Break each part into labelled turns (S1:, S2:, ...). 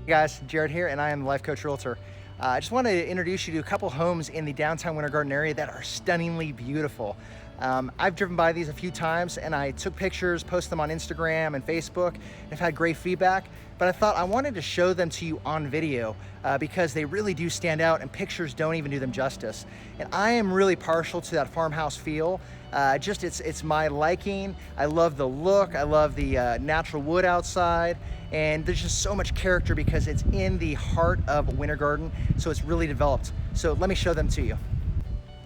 S1: Hey guys, Jared here, and I am the Life Coach Realtor. I just want to introduce you to a couple homes in the downtown Winter Garden area that are stunningly beautiful. I've driven by these a few times and I took pictures, posted them on Instagram and Facebook, and have had great feedback, but I thought I wanted to show them to you on video because they really do stand out and pictures don't even do them justice. And I am really partial to that farmhouse feel. It's my liking. I love the look. I love the natural wood outside. And there's just so much character because it's in the heart of Winter Garden, so it's really developed. So let me show them to you.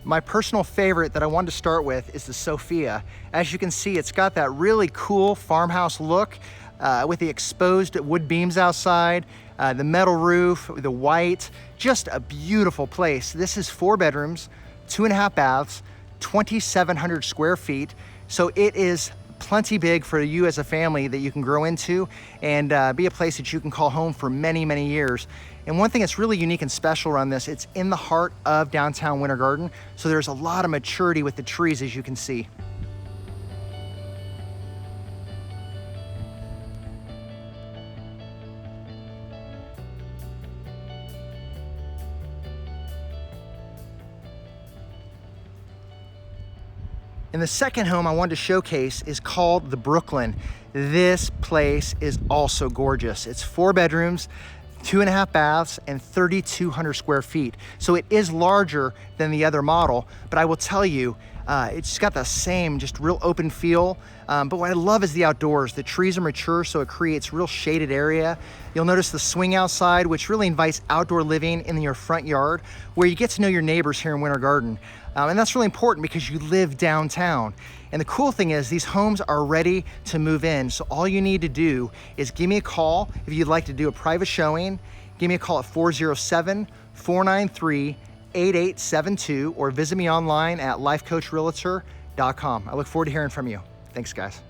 S1: My personal favorite that I wanted to start with is the Sophia. As you can see, it's got that really cool farmhouse look with the exposed wood beams outside, the metal roof, the white, just a beautiful place. This is 4 bedrooms, 2.5 baths, 2,700 square feet. So it is plenty big for you as a family that you can grow into and be a place that you can call home for many, many years. And one thing that's really unique and special around this, it's in the heart of downtown Winter Garden. So there's a lot of maturity with the trees, as you can see. And the second home I wanted to showcase is called the Brooklyn. This place is also gorgeous. It's 4 bedrooms, 2.5 baths, and 3,200 square feet. So it is larger than the other model, but I will tell you, it's got the same just real open feel. But what I love is the outdoors. The trees are mature, so it creates real shaded area. You'll notice the swing outside, which really invites outdoor living in your front yard, where you get to know your neighbors here in Winter Garden. And that's really important because you live downtown. And the cool thing is these homes are ready to move in. So all you need to do is give me a call if you'd like to do a private showing. Give me a call at 407-493-8872 or visit me online at lifecoachrealtor.com. I look forward to hearing from you. Thanks, guys.